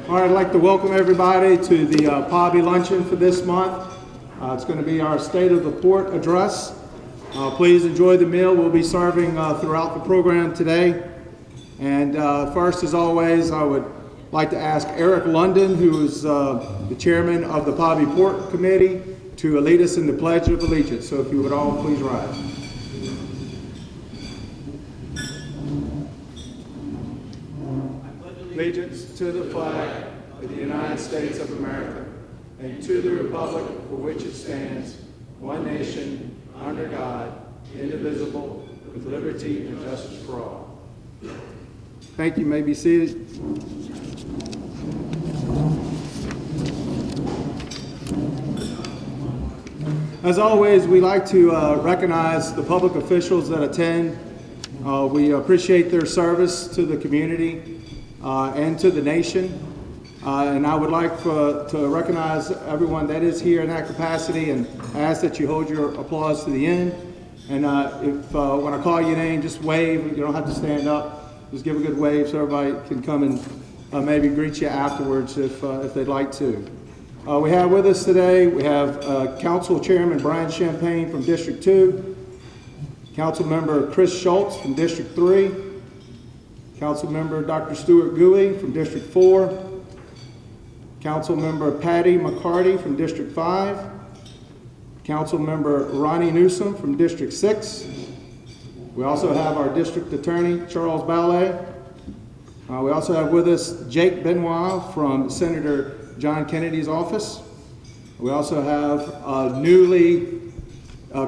All right, I'd like to welcome everybody to the PABI luncheon for this month. It's going to be our State of the Port address. Please enjoy the meal we'll be serving throughout the program today. And first, as always, I would like to ask Eric London, who is the chairman of the PABI Port Committee, to lead us in the Pledge of Allegiance. So if you would all please rise. Allegiance to the flag of the United States of America and to the republic for which it stands, one nation, under God, indivisible, with liberty and justice for all. Thank you. You may be seated. As always, we like to recognize the public officials that attend. We appreciate their service to the community and to the nation. And I would like to recognize everyone that is here in that capacity and ask that you hold your applause to the end. And if when I call your name, just wave. You don't have to stand up. Just give a good wave so everybody can come and maybe greet you afterwards if they'd like to. We have with us today, we have Council Chairman Brian Champagne from District 2, Councilmember Chris Schultz from District 3, Councilmember Dr. Stuart Guey from District 4, Councilmember Patty McCarty from District 5, Councilmember Ronnie Newsom from District 6. We also have our District Attorney, Charles Ballet. We also have with us Jake Benoit from Senator John Kennedy's office. We also have newly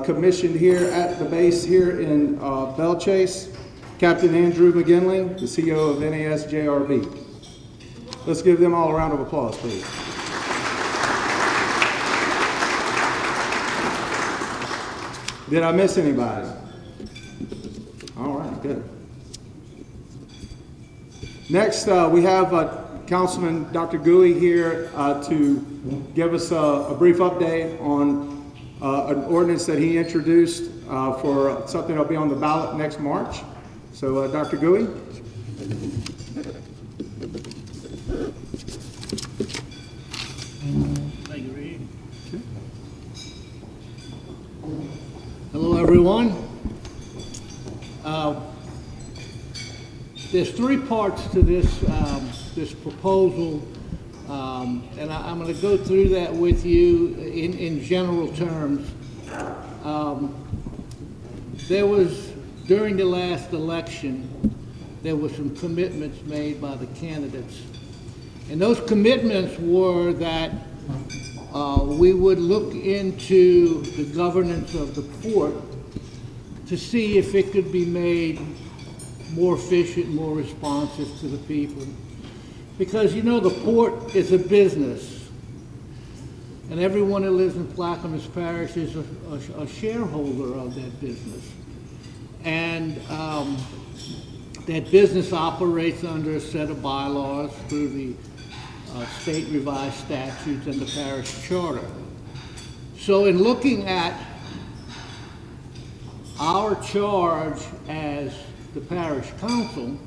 commissioned here at the base here in Bellchase, Captain Andrew McLellan, the CEO of NASJRB. Let's give them all a round of applause, please. Did I miss anybody? All right, good. Next, we have Councilman Dr. Guey here to give us a brief update on an ordinance that he introduced for something that'll be on the ballot next March. So, Dr. Guey. Thank you, Reid. Hello, everyone. There's three parts to this proposal, and I'm going to go through that with you in general terms. There was, during the last election, there were some commitments made by the candidates. And those commitments were that we would look into the governance of the port to see if it could be made more efficient, more responsive to the people. Because, you know, the port is a business, and everyone that lives in Clackamas Parish is a shareholder of that business. And that business operates under a set of bylaws through the state revised statutes and the parish charter. So in looking at our charge as the parish council,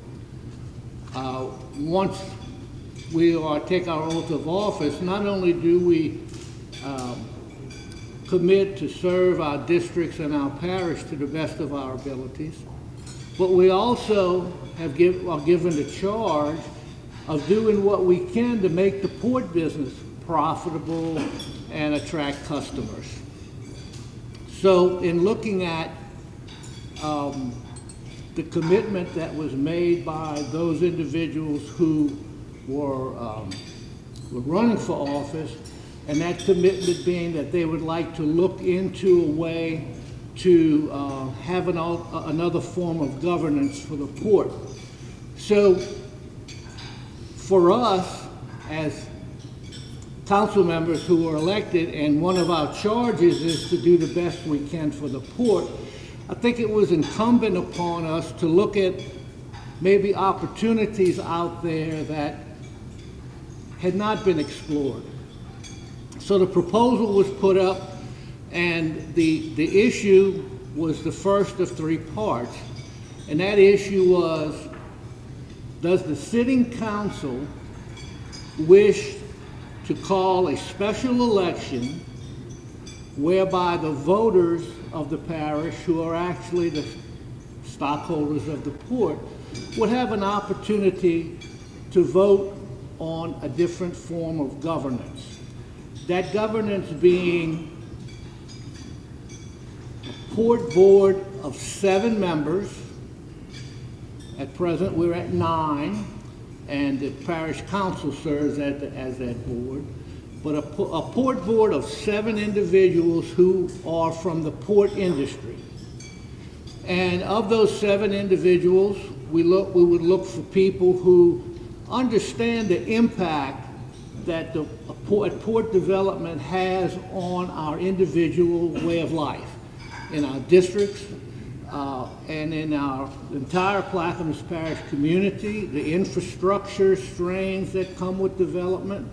once we take our oath of office, not only do we commit to serve our districts and our parish to the best of our abilities, but we also are given the charge of doing what we can to make the port business profitable and attract customers. So in looking at the commitment that was made by those individuals who were running for office, and that commitment being that they would like to look into a way to have another form of governance for the port. So for us as council members who are elected, and one of our charges is to do the best we can for the port, I think it was incumbent upon us to look at maybe opportunities out there that had not been explored. So the proposal was put up, and the issue was the first of three parts. And that issue was, does the sitting council wished to call a special election whereby the voters of the parish, who are actually the stockholders of the port, would have an opportunity to vote on a different form of governance. That governance being a port board of 7 members. At present, we're at 9, and the parish council serves as that board. But a port board of 7 individuals who are from the port industry. And of those 7 individuals, we would look for people who understand the impact that the port development has on our individual way of life in our districts and in our entire Clackamas Parish community, the infrastructure strains that come with development,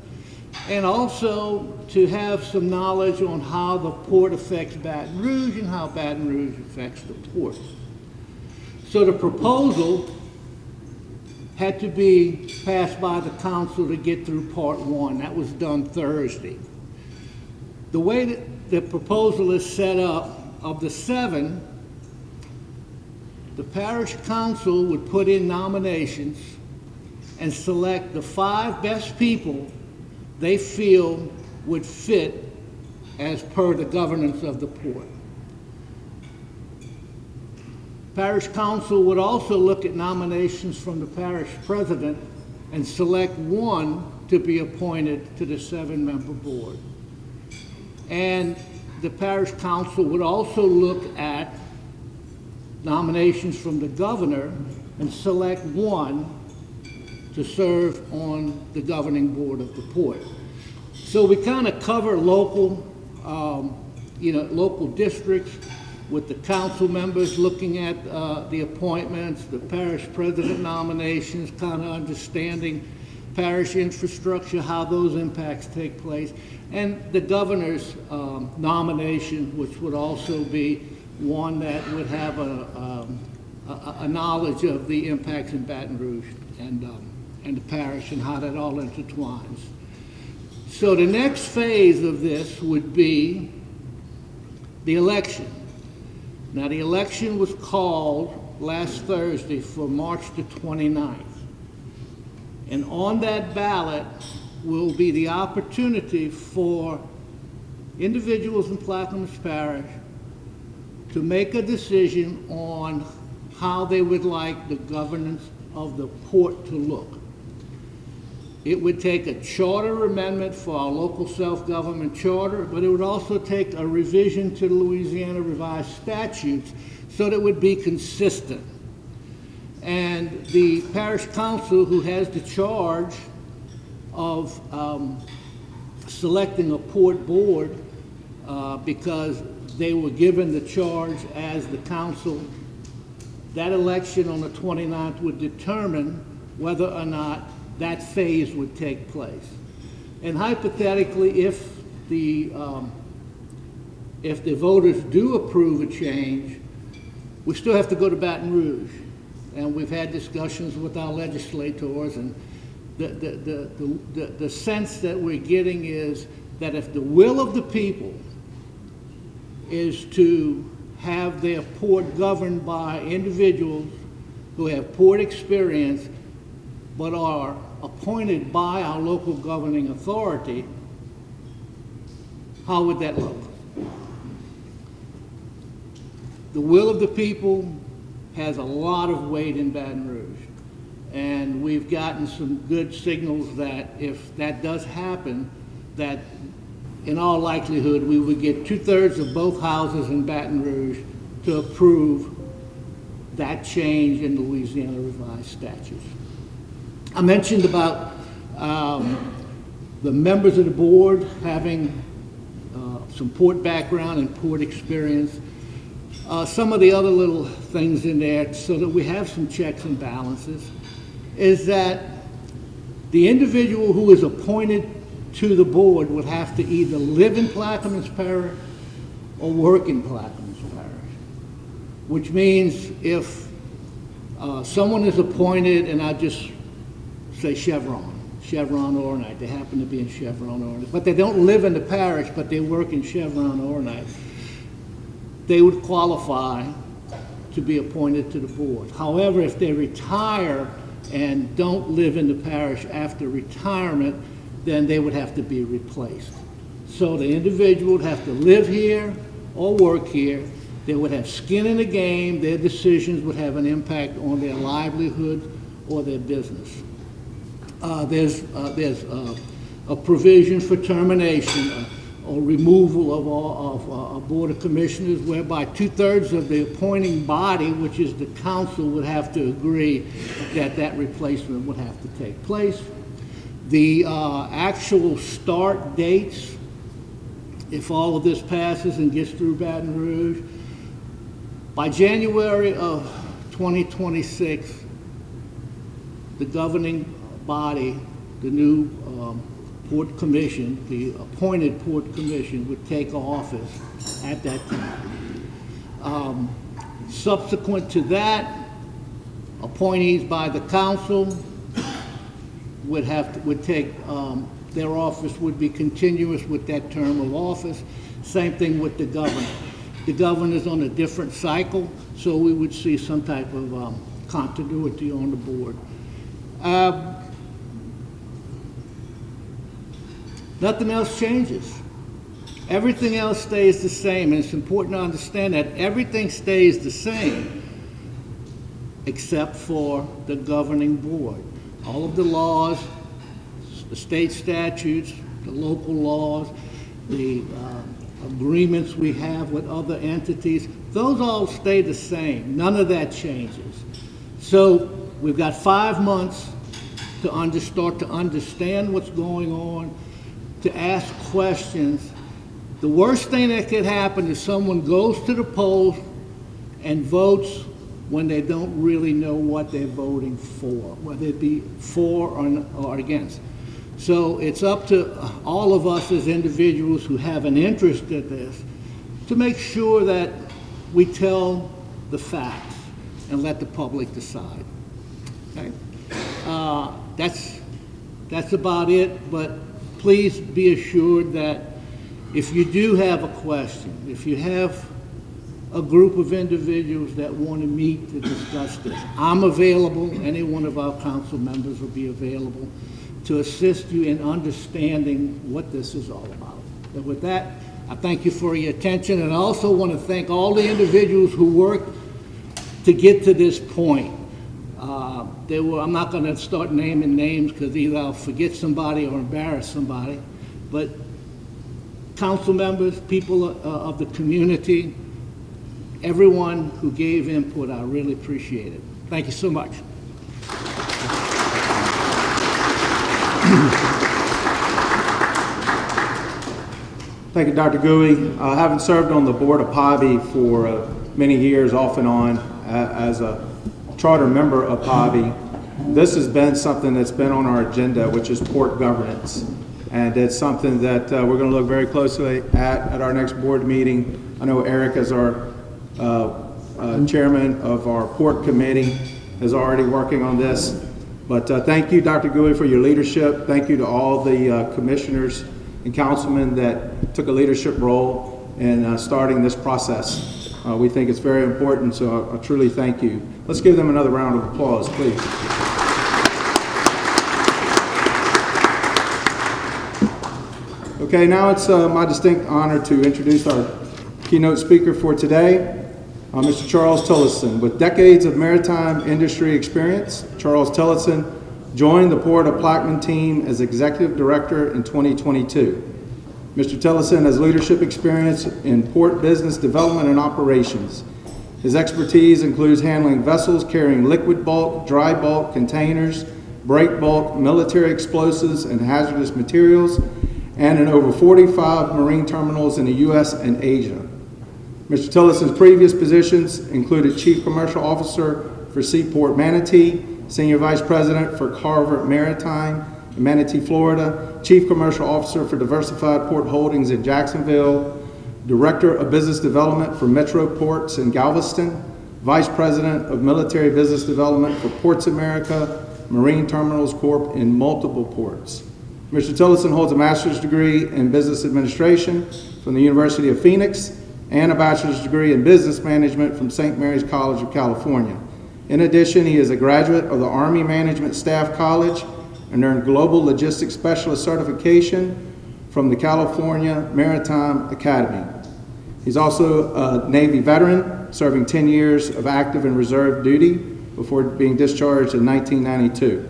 and also to have some knowledge on how the port affects Baton Rouge and how Baton Rouge affects the port. So the proposal had to be passed by the council to get through part 1. That was done Thursday. The way that the proposal is set up, of the 7, the parish council would put in nominations and select the 5 best people they feel would fit as per the governance of the port. Parish council would also look at nominations from the parish president and select 1 to be appointed to the 7-member board. And the parish council would also look at nominations from the governor and select 1 to serve on the governing board of the port. So we kind of cover local, local districts with the council members looking at the appointments, the parish president nominations, kind of understanding parish infrastructure, how those impacts take place, and the governor's nomination, which would also be one that would have a knowledge of the impacts in Baton Rouge and the parish and how that all intertwines. So the next phase of this would be the election. Now the election was called last Thursday for March the 29th. And on that ballot will be the opportunity for individuals in Clackamas Parish to make a decision on how they would like the governance of the port to look. It would take a charter amendment for our local self-government charter, but it would also take a revision to the Louisiana Revised Statutes so that it would be consistent. And the parish council, who has the charge of selecting a port board because they were given the charge as the council, that election on the 29th would determine whether or not that phase would take place. And hypothetically, if the voters do approve a change, we still have to go to Baton Rouge. And we've had discussions with our legislators, and the sense that we're getting is that if the will of the people is to have their port governed by individuals who have port experience but are appointed by our local governing authority, how would that look? The will of the people has a lot of weight in Baton Rouge. And we've gotten some good signals that if that does happen, that in all likelihood we would get 2/3 of both houses in Baton Rouge to approve that change in the Louisiana Revised Statutes. I mentioned about the members of the board having some port background and port experience. Some of the other little things in there so that we have some checks and balances is that the individual who is appointed to the board would have to either live in Clackamas Parish or work in Clackamas Parish, which means if someone is appointed, and I just say Chevron Chevron Oronite. They happen to be in Chevron Oronite. But they don't live in the parish, but they work in Chevron Oronite. They would qualify to be appointed to the board. However, if they retire and don't live in the parish after retirement, then they would have to be replaced. So the individual would have to live here or work here. They would have skin in the game. Their decisions would have an impact on their livelihood or their business. There's a provision for termination or removal of a board of commissioners, whereby 2/3 of the appointing body, which is the council, would have to agree that that replacement would have to take place. The actual start dates, if all of this passes and gets through Baton Rouge, by January of 2026, the governing body, the new Port Commission, the appointed Port Commission, would take office at that time. Subsequent to that, appointees by the council would take their office would be continuous with that term of office. Same thing with the governor. The governor's on a different cycle, so we would see some type of continuity on the board. Nothing else changes. Everything else stays the same, and it's important to understand that everything stays the same except for the governing board. All of the laws, the state statutes, the local laws, the agreements we have with other entities, those all stay the same. None of that changes. So we've got 5 months to start to understand what's going on, to ask questions. The worst thing that could happen is someone goes to the polls and votes when they don't really know what they're voting for, whether it be for or against. So it's up to all of us as individuals who have an interest in this to make sure that we tell the facts and let the public decide. Okay? That's about it, but please be assured that if you do have a question, if you have a group of individuals that want to meet to discuss this, I'm available. Any one of our council members will be available to assist you in understanding what this is all about. And with that, I thank you for your attention, and I also want to thank all the individuals who worked to get to this point. I'm not going to start naming names because either I'll forget somebody or embarrass somebody, but council members, people of the community, everyone who gave input, I really appreciate it. Thank you so much. Thank you, Dr. Guey. Having served on the board of PABI for many years, off and on, as a charter member of PABI, this has been something that's been on our agenda, which is port governance. And it's something that we're going to look very closely at our next board meeting. I know Eric, as our chairman of our port committee, is already working on this. But thank you, Dr. Guey, for your leadership. Thank you to all the commissioners and councilmen that took a leadership role in starting this process. We think it's very important, so I truly thank you. Let's give them another round of applause, please. Okay, now it's my distinct honor to introduce our keynote speaker for today, Mr. Charles Tillotson. With decades of maritime industry experience, Charles Tillotson joined the Port of Plaquemine team as Executive Director in 2022. Mr. Tillotson has leadership experience in port business development and operations. His expertise includes handling vessels carrying liquid bulk, dry bulk, containers, break bulk, military explosives, and hazardous materials, and in over 45 marine terminals in the U.S. and Asia. Mr. Tillotson's previous positions included Chief Commercial Officer for Seaport Manatee, Senior Vice President for Carver Maritime in Manatee, Florida, Chief Commercial Officer for Diversified Port Holdings in Jacksonville, Director of Business Development for Metro Ports in Galveston, Vice President of Military Business Development for Ports America, Marine Terminals Corp. In multiple ports. Mr. Tillotson holds a master's degree in business administration from the University of Phoenix and a bachelor's degree in business management from St. Mary's College of California. In addition, he is a graduate of the Army Management Staff College and earned Global Logistics Specialist certification from the California Maritime Academy. He's also a Navy veteran, serving 10 years of active and reserve duty before being discharged in 1992.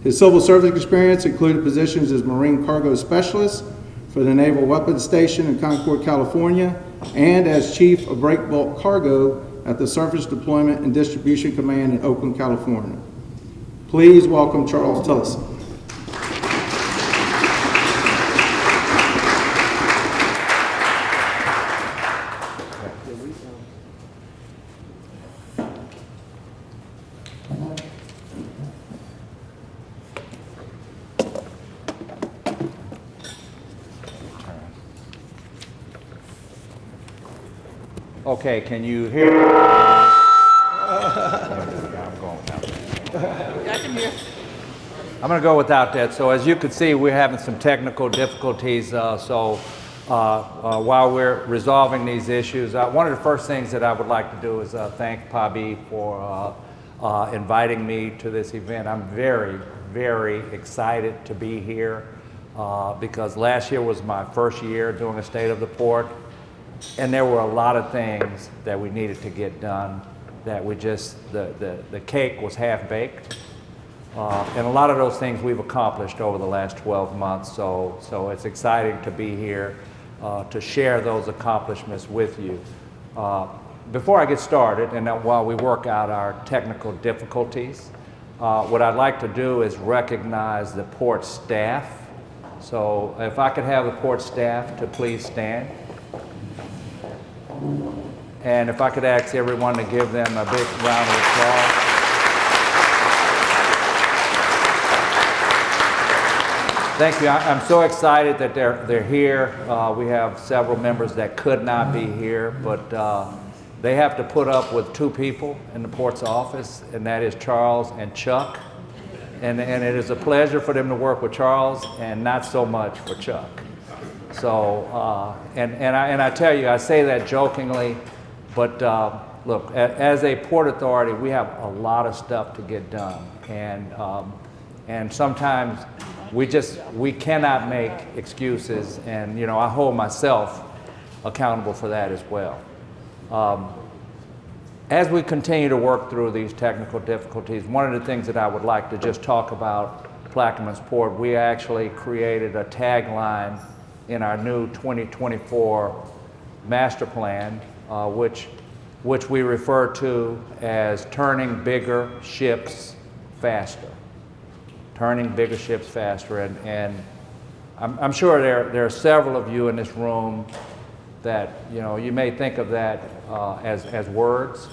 His civil service experience included positions as Marine Cargo Specialist for the Naval Weapons Station in Concord, California, and as Chief of Break Bulk Cargo at the Surface Deployment and Distribution Command in Oakland, California. Please welcome Charles Tillotson. Okay, can you hear me? I'm going to go without that. So as you can see, we're having some technical difficulties. While we're resolving these issues, one of the first things that I would like to do is thank PABI for inviting me to this event. I'm very, very excited to be here because last year was my first year doing a State of the Port. And there were a lot of things that we needed to get done that we just, the cake was half baked. And a lot of those things we've accomplished over the last 12 months. So it's exciting to be here to share those accomplishments with you. Before I get started, and while we work out our technical difficulties, what I'd like to do is recognize the port staff. So if I could have the port staff to please stand. And if I could ask everyone to give them a big round of applause. Thank you. I'm so excited that they're here. We have several members that could not be here, but they have to put up with two people in the port's office, and that is Charles and Chuck. And it is a pleasure for them to work with Charles and not so much for Chuck. So, and I tell you, I say that jokingly, but look, as a port authority, we have a lot of stuff to get done, and sometimes we cannot make excuses, and you know, I hold myself accountable for that as well. As we continue to work through these technical difficulties, one of the things that I would like to just talk about Plaquemines Port, we actually created a tagline in our new 2024 master plan, which we refer to as turning bigger ships faster. Turning bigger ships faster. And I'm sure there are several of you in this room that, you know, you may think of that as words,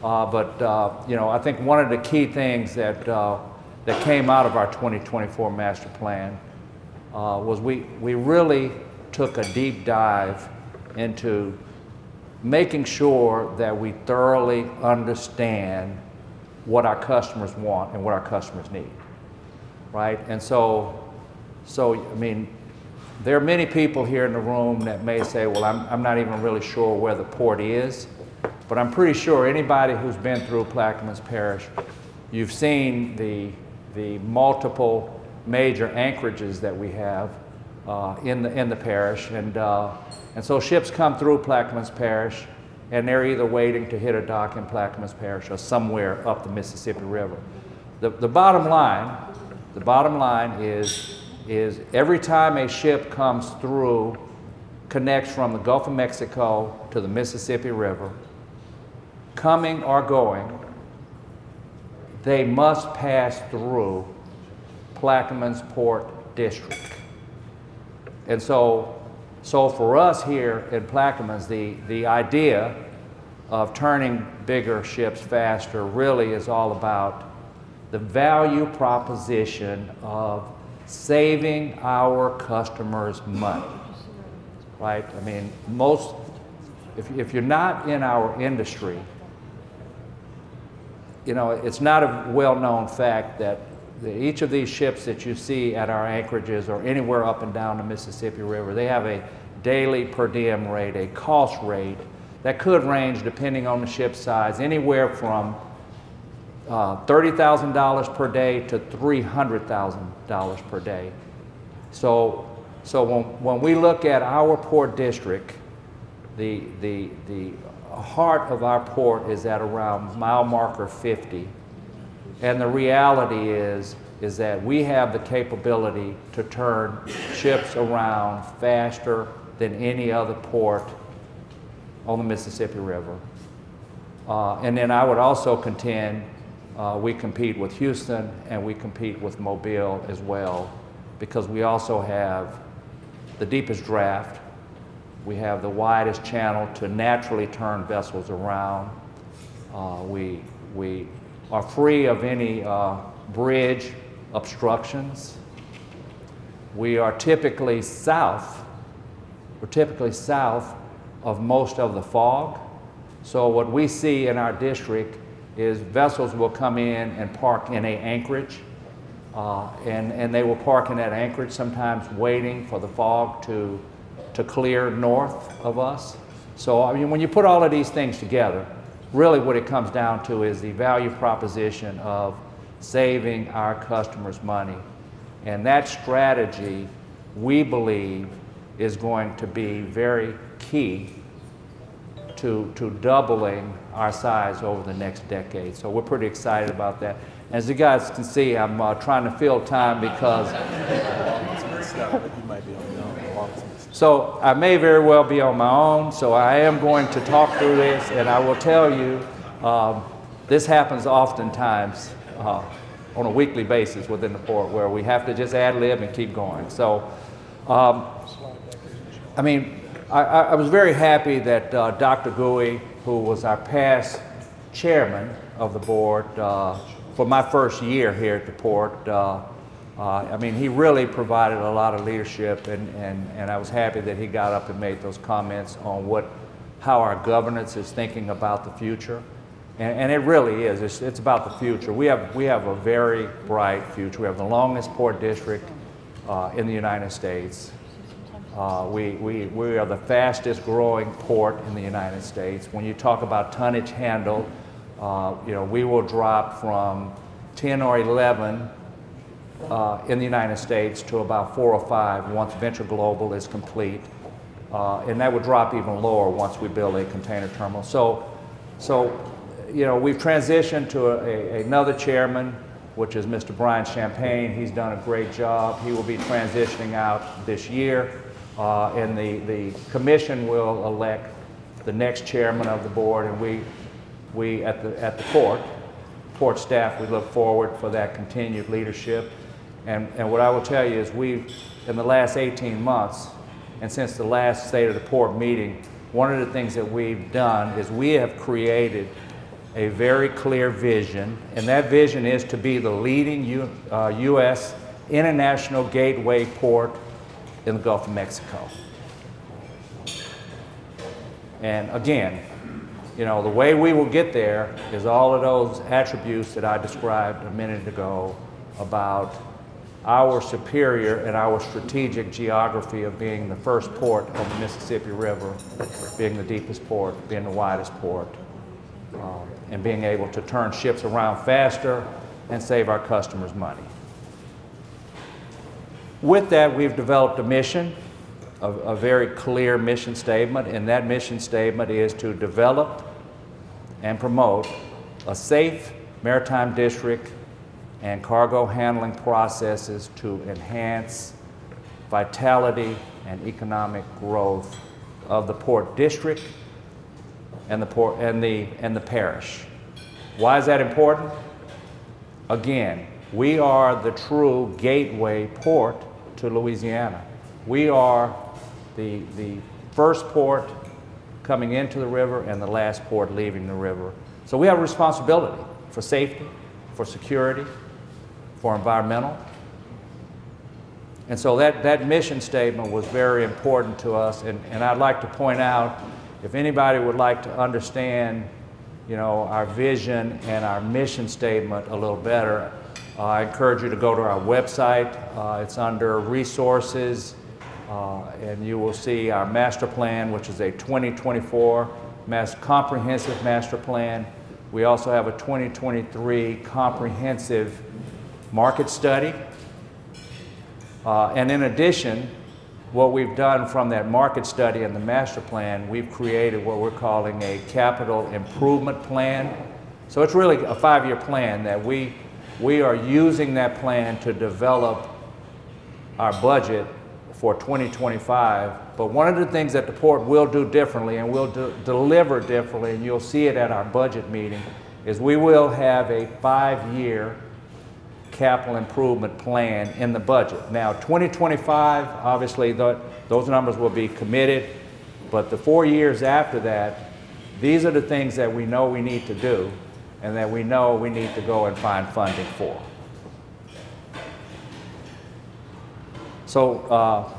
but you know, I think one of the key things that came out of our 2024 master plan was we really took a deep dive into making sure that we thoroughly understand what our customers want and what our customers need, right? And so I mean, there are many people here in the room that may say, well, I'm not even really sure where the port is, but I'm pretty sure anybody who's been through Plaquemines Parish, you've seen the multiple major anchorages that we have in the parish, and so ships come through Plaquemines Parish, and they're either waiting to hit a dock in Plaquemines Parish or somewhere up the Mississippi River. The bottom line is every time a ship comes through, connects from the Gulf of Mexico to the Mississippi River, coming or going, they must pass through Plaquemines Port District. And so for us here in Plaquemines, the idea of turning bigger ships faster really is all about the value proposition of saving our customers money, right? I mean, if you're not in our industry, you know, it's not a well-known fact that each of these ships that you see at our anchorages or anywhere up and down the Mississippi River, they have a daily per diem rate, a cost rate that could range, depending on the ship size, anywhere from $30,000 per day to $300,000 per day. So when we look at our port district, the heart of our port is at around mile marker 50. And the reality is that we have the capability to turn ships around faster than any other port on the Mississippi River. And then I would also contend we compete with Houston and we compete with Mobile as well, because we also have the deepest draft. We have the widest channel to naturally turn vessels around. We are free of any bridge obstructions. We are typically south. We're typically south of most of the fog. So what we see in our district is vessels will come in and park in an anchorage, and they will park in that anchorage, sometimes waiting for the fog to clear north of us. So I mean, when you put all of these things together, really what it comes down to is the value proposition of saving our customers money. And that strategy, we believe, is going to be very key to doubling our size over the next decade. So we're pretty excited about that. As you guys can see, I'm trying to fill time because so I may very well be on my own, so I am going to talk through this, and I will tell you, this happens oftentimes on a weekly basis within the port, where we have to just ad-lib and keep going. So, I mean, I was very happy that Dr. Guey, who was our past chairman of the board for my first year here at the port, I mean, he really provided a lot of leadership, and I was happy that he got up and made those comments on how our governance is thinking about the future. And it really is. It's about the future. We have a very bright future. We have the longest port district in the United States. We are the fastest growing port in the United States. When you talk about tonnage handled, you know, we will drop from 10 or 11 in the United States to about 4 or 5 once Venture Global is complete. And that would drop even lower once we build a container terminal. So you know, we've transitioned to another chairman, which is Mr. Brian Champagne. He's done a great job. He will be transitioning out this year. And the commission will elect the next chairman of the board, and we at the port staff, we look forward for that continued leadership. And what I will tell you is we've, in the last 18 months, and since the last State of the Port meeting, one of the things that we've done is we have created a very clear vision, and that vision is to be the leading U.S. international gateway port in the Gulf of Mexico. And again, you know, the way we will get there is all of those attributes that I described a minute ago about our superior and our strategic geography of being the first port on the Mississippi River, being the deepest port, being the widest port, and being able to turn ships around faster and save our customers money. With that, we've developed a mission, a very clear mission statement, and that mission statement is to develop and promote a safe maritime district and cargo handling processes to enhance vitality and economic growth of the port district and the parish. Why is that important? Again, we are the true gateway port to Louisiana. We are the first port coming into the river and the last port leaving the river. So we have a responsibility for safety, for security, for environmental. And so that mission statement was very important to us, and I'd like to point out, if anybody would like to understand, you know, our vision and our mission statement a little better, I encourage you to go to our website. It's under resources, and you will see our master plan, which is a 2024 comprehensive master plan. We also have a 2023 comprehensive market study. And in addition, what we've done from that market study and the master plan, we've created what we're calling a capital improvement plan. So it's really a 5-year plan that we are using that plan to develop our budget for 2025. But one of the things that the port will do differently and will deliver differently, and you'll see it at our budget meeting, is we will have a 5-year capital improvement plan in the budget. Now, 2025, obviously, those numbers will be committed, but the 4 years after that, these are the things that we know we need to do and that we know we need to go and find funding for. So,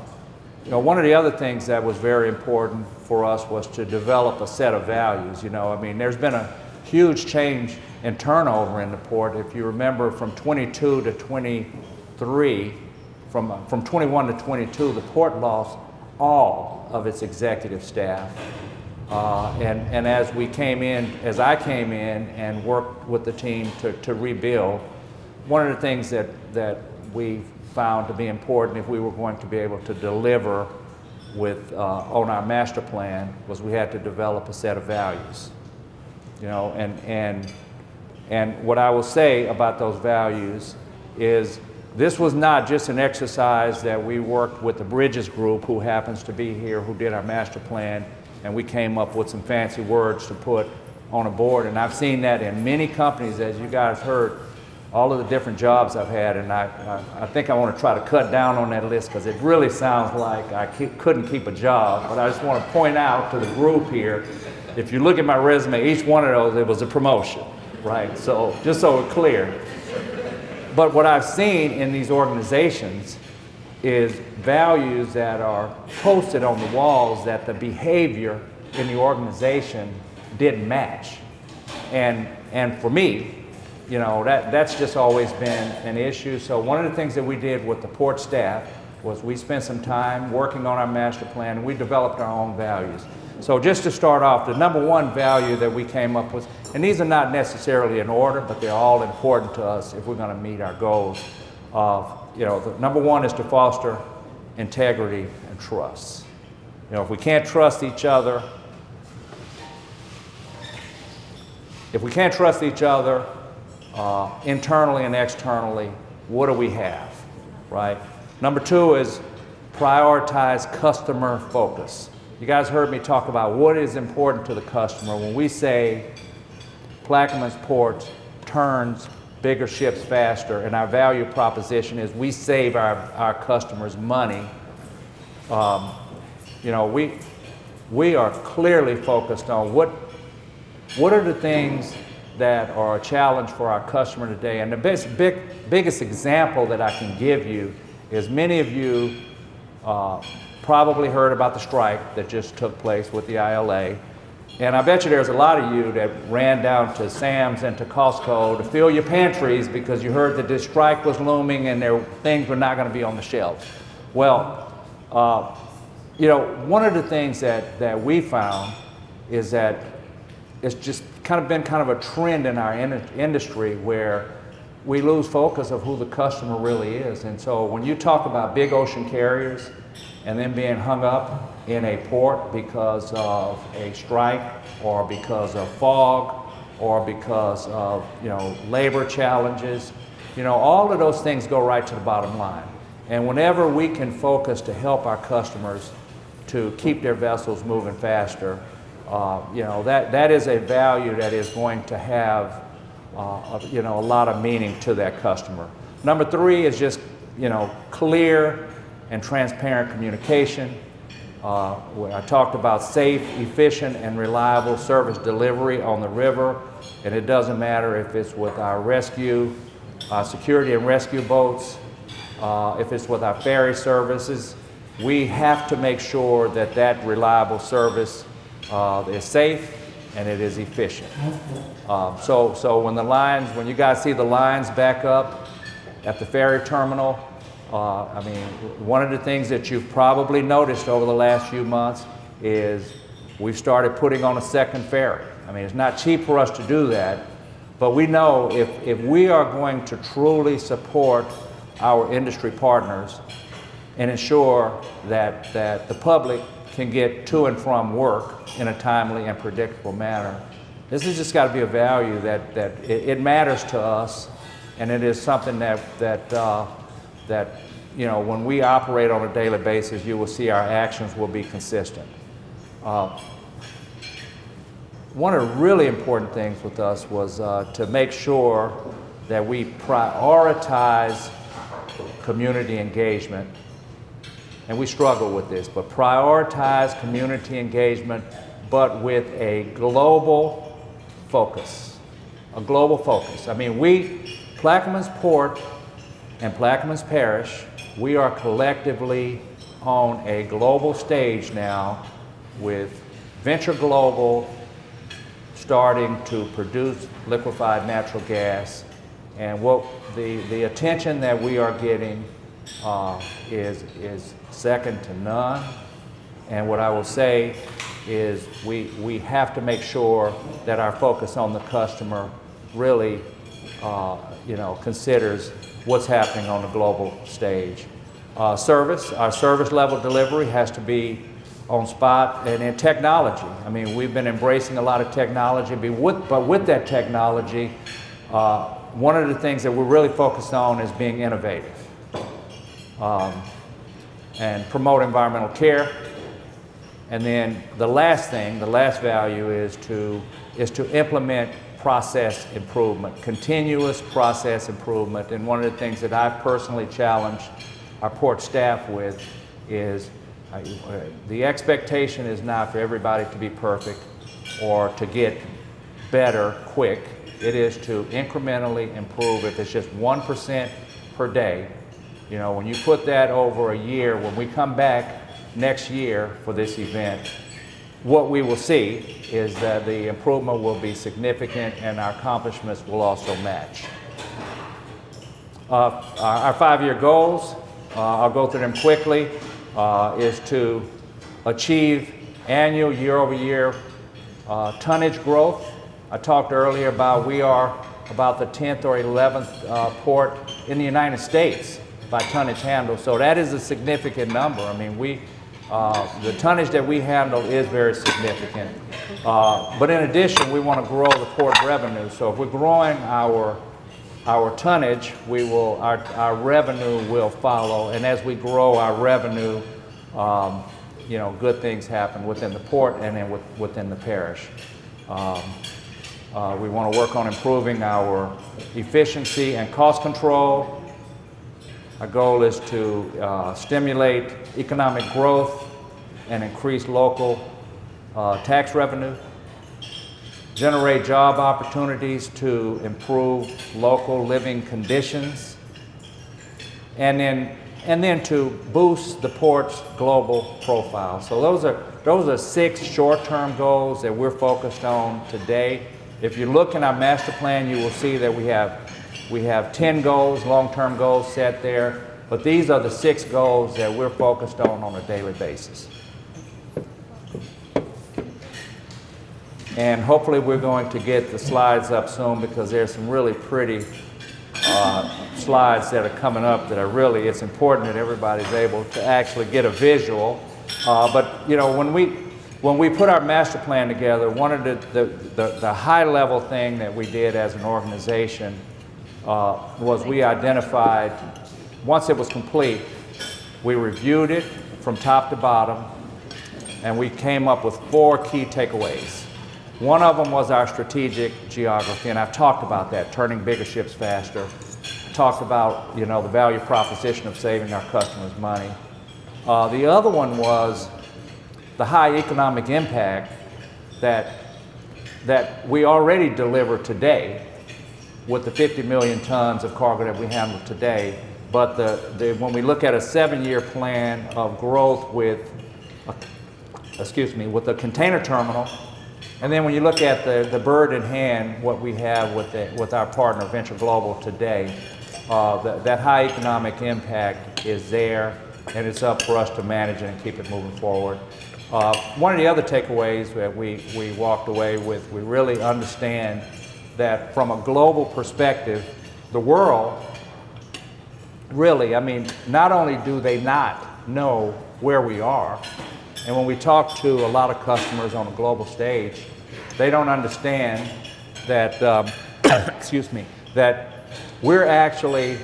one of the other things that was very important for us was to develop a set of values. I mean, there's been a huge change in turnover in the port. If you remember, from 22 to 23, from 21 to 22, the port lost all of its executive staff. And as I came in and worked with the team to rebuild, one of the things that we found to be important if we were going to be able to deliver on our master plan was we had to develop a set of values. And what I will say about those values is this was not just an exercise that we worked with the Bridges group, who happens to be here, who did our master plan, and we came up with some fancy words to put on a board. And I've seen that in many companies, as you guys heard, all of the different jobs I've had, and I think I want to try to cut down on that list because it really sounds like I couldn't keep a job. But I just want to point out to the group here, if you look at my resume, each one of those, it was a promotion, right? So just so we're clear. But what I've seen in these organizations is values that are posted on the walls that the behavior in the organization didn't match. And for me, that's just always been an issue. So one of the things that we did with the port staff was we spent some time working on our master plan, and we developed our own values. So just to start off, the number one value that we came up with, and these are not necessarily in order, but they're all important to us if we're going to meet our goals of, the number one is to foster integrity and trust. If we can't trust each other, internally and externally, what do we have, right? Number two is prioritize customer focus. You guys heard me talk about what is important to the customer. When we say Plaquemines Port turns bigger ships faster, and our value proposition is we save our customers money, we are clearly focused on what are the things that are a challenge for our customer today. And the biggest example that I can give you is many of you probably heard about the strike that just took place with the ILA. And I bet you there's a lot of you that ran down to Sam's and to Costco to fill your pantries because you heard that this strike was looming and things were not going to be on the shelves. Well, one of the things that we found is that it's just been kind of a trend in our industry where we lose focus of who the customer really is. And so when you talk about big ocean carriers and then being hung up in a port because of a strike or because of fog or because of labor challenges, all of those things go right to the bottom line. And whenever we can focus to help our customers to keep their vessels moving faster, that is a value that is going to have a lot of meaning to that customer. Number three is just clear and transparent communication. Where I talked about safe, efficient, and reliable service delivery on the river, and it doesn't matter if it's with our rescue, security and rescue boats, if it's with our ferry services. We have to make sure that reliable service is safe and it is efficient. So when you guys see the lines back up at the ferry terminal. I mean, one of the things that you've probably noticed over the last few months is we've started putting on a second ferry. I mean, it's not cheap for us to do that, but we know if we are going to truly support our industry partners and ensure that the public can get to and from work in a timely and predictable manner, this has just got to be a value that it matters to us, and it is something that you know, when we operate on a daily basis, you will see our actions will be consistent. One of the really important things with us was to make sure that we prioritize community engagement. And we struggle with this, but prioritize community engagement, but with a global focus. A global focus. I mean, Plaquemines Port and Plaquemines Parish, we are collectively on a global stage now with Venture Global starting to produce liquefied natural gas. And what the attention that we are getting is second to none. And what I will say is we have to make sure that our focus on the customer really you know, considers what's happening on the global stage. Our service level delivery has to be on spot, and in technology. I mean, we've been embracing a lot of technology, but with that technology, one of the things that we're really focused on is being innovative and promote environmental care. And then the last value is to implement process improvement, continuous process improvement. And one of the things that I've personally challenged our port staff with is the expectation is not for everybody to be perfect or to get better quick. It is to incrementally improve. If it's just 1% per day, you know, when you put that over a year, when we come back next year for this event, what we will see is that the improvement will be significant and our accomplishments will also match. Our 5-year goals, I'll go through them quickly, is to achieve annual year-over-year tonnage growth. I talked earlier about we are about the 10th or 11th port in the United States by tonnage handle, so that is a significant number. I mean, the tonnage that we handle is very significant. But in addition, we want to grow the port revenue. So if we're growing our tonnage, our revenue will follow. And as we grow our revenue, you know, good things happen within the port and then within the parish. We want to work on improving our efficiency and cost control. Our goal is to stimulate economic growth and increase local tax revenue, generate job opportunities to improve local living conditions, and then to boost the port's global profile. So those are 6 short-term goals that we're focused on today. If you look in our master plan, you will see that we have 10 goals, long-term goals set there, but these are the 6 goals that we're focused on a daily basis. And hopefully we're going to get the slides up soon because there's some really pretty slides that are coming up that are really, it's important that everybody's able to actually get a visual. But you know, when we put our master plan together, one of the high level thing that we did as an organization was we identified, once it was complete, we reviewed it from top to bottom, and we came up with 4 key takeaways. One of them was our strategic geography, and I've talked about that, turning bigger ships faster. Talked about, you know, the value proposition of saving our customers money. The other one was the high economic impact that we already deliver today with the 50 million tons of cargo that we handle today. But when we look at a 7-year plan of growth with the container terminal, and then when you look at the bird in hand, what we have with our partner Venture Global today, that high economic impact is there, and it's up for us to manage it and keep it moving forward. One of the other takeaways that we walked away with, we really understand that from a global perspective, the world really, I mean, not only do they not know where we are, and when we talk to a lot of customers on a global stage, they don't understand that, excuse me, that we're actually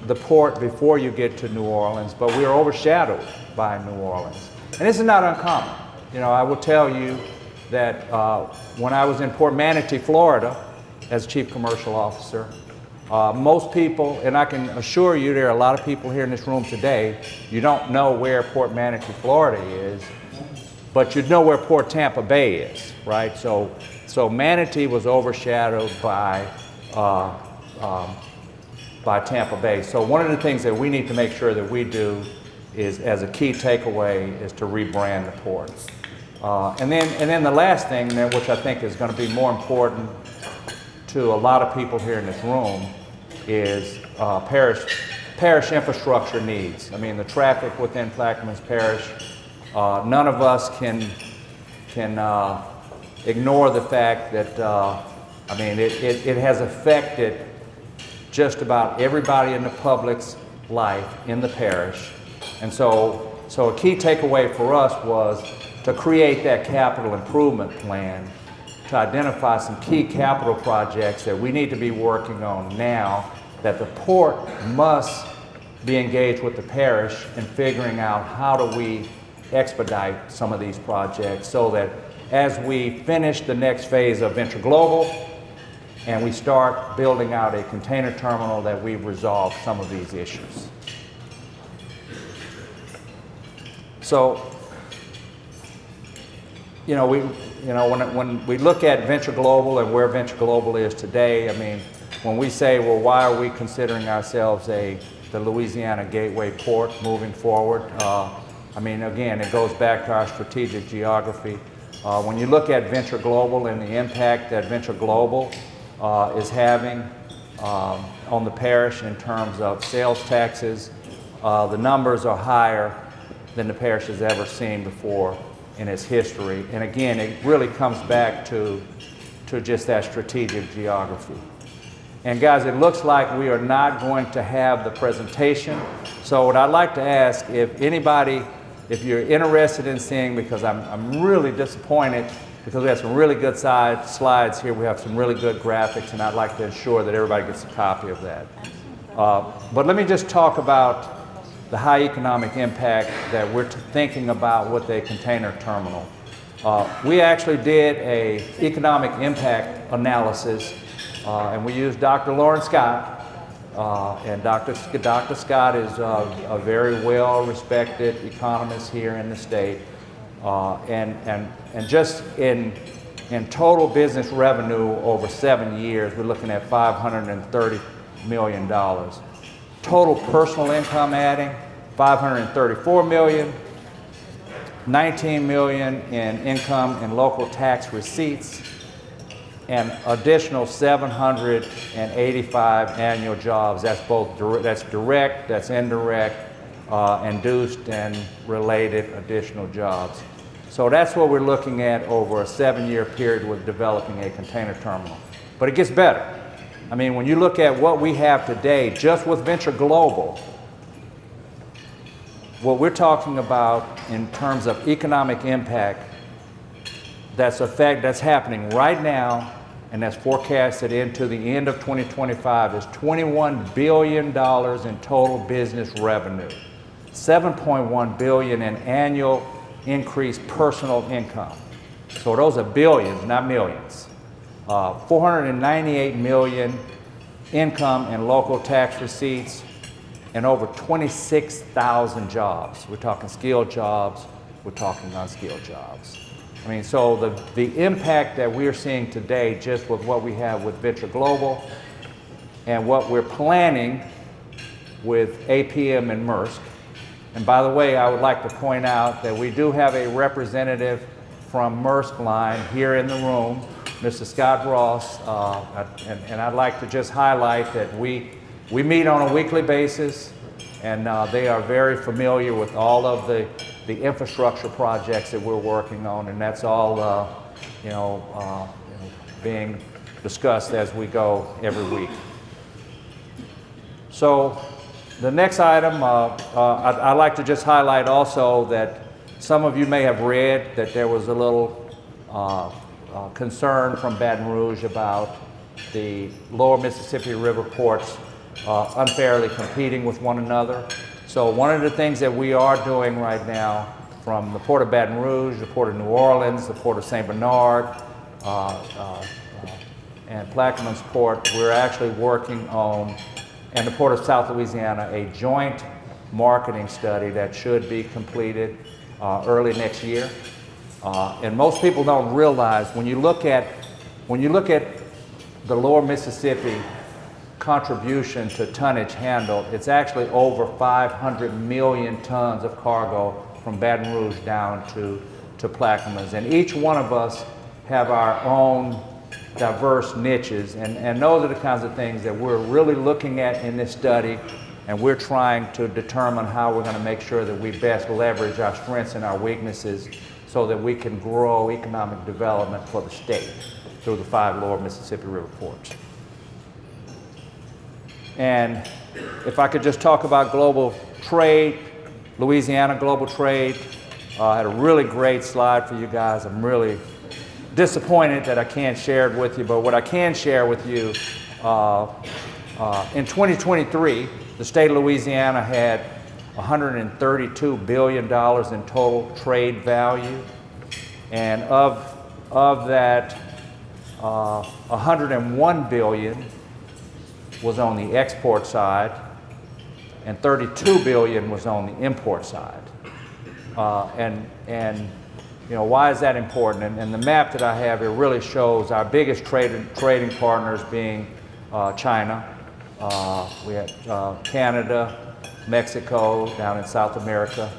the port before you get to New Orleans, but we're overshadowed by New Orleans. And this is not uncommon. You know, I will tell you that when I was in Port Manatee, Florida, as Chief Commercial Officer, most people, and I can assure you there are a lot of people here in this room today, you don't know where Port Manatee, Florida is, but you know where Port Tampa Bay is, right? So Manatee was overshadowed by Tampa Bay. So one of the things that we need to make sure that we do is, as a key takeaway, is to rebrand the port. And then the last thing, which I think is going to be more important to a lot of people here in this room, is parish infrastructure needs. I mean, the traffic within Plaquemines Parish, none of us can ignore the fact that, I mean, it has affected just about everybody in the public's life in the parish. And so a key takeaway for us was to create that capital improvement plan, to identify some key capital projects that we need to be working on now, that the port must be engaged with the parish in figuring out how do we expedite some of these projects so that as we finish the next phase of Venture Global and we start building out a container terminal, that we've resolved some of these issues. So, you know, when we look at Venture Global and where Venture Global is today, I mean, when we say, well, why are we considering ourselves the Louisiana gateway port moving forward? I mean, again, it goes back to our strategic geography. When you look at Venture Global and the impact that Venture Global is having on the parish in terms of sales taxes, the numbers are higher than the parish has ever seen before in its history. And again, it really comes back to just that strategic geography. And guys, it looks like we are not going to have the presentation. So what I'd like to ask, if anybody, if you're interested in seeing, because I'm really disappointed because we have some really good slides here, we have some really good graphics, and I'd like to ensure that everybody gets a copy of that. But let me just talk about the high economic impact that we're thinking about with a container terminal. We actually did an economic impact analysis, and we used Dr. Lauren Scott, and Dr. Scott is a very well-respected economist here in the state, and just in total business revenue over 7 years, we're looking at $530 million. Total personal income adding, $534 million, $19 million in income and local tax receipts, and additional 785 annual jobs. That's both that's direct, that's indirect, induced and related additional jobs. So that's what we're looking at over a 7-year period with developing a container terminal. But it gets better. I mean, when you look at what we have today, just with Venture Global, what we're talking about in terms of economic impact that's happening right now and that's forecasted into the end of 2025 is $21 billion in total business revenue, $7.1 billion in annual increased personal income. So those are billions, not millions. 498 million income and local tax receipts, and over 26,000 jobs. We're talking skilled jobs, we're talking unskilled jobs. I mean, so the impact that we're seeing today just with what we have with Venture Global and what we're planning with APM and Maersk. And by the way, I would like to point out that we do have a representative from Maersk Line here in the room, Mr. Scott Ross, and I'd like to just highlight that we We meet on a weekly basis, and they are very familiar with all of the infrastructure projects that we're working on, and that's all being discussed as we go every week. So the next item, I'd like to just highlight also that some of you may have read that there was a little concern from Baton Rouge about the lower Mississippi River ports unfairly competing with one another. So one of the things that we are doing right now, from the Port of Baton Rouge, the Port of New Orleans, the Port of St. Bernard, and Plaquemines Port, we're actually working on, and the Port of South Louisiana, a joint marketing study that should be completed early next year. And most people don't realize when you look at the lower Mississippi contribution to tonnage handled, it's actually over 500 million tons of cargo from Baton Rouge down to Plaquemines. And each one of us have our own diverse niches, and those are the kinds of things that we're really looking at in this study, and we're trying to determine how we're going to make sure that we best leverage our strengths and our weaknesses so that we can grow economic development for the state through the 5 lower Mississippi River ports. And if I could just talk about global trade, Louisiana global trade, I had a really great slide for you guys. I'm really disappointed that I can't share it with you, but what I can share with you, in 2023, the state of Louisiana had $132 billion in total trade value, and of that, 101 billion was on the export side, and 32 billion was on the import side. And you know, why is that important? And the map that I have here really shows our biggest trading partners being China. We have Canada, Mexico, down in South America.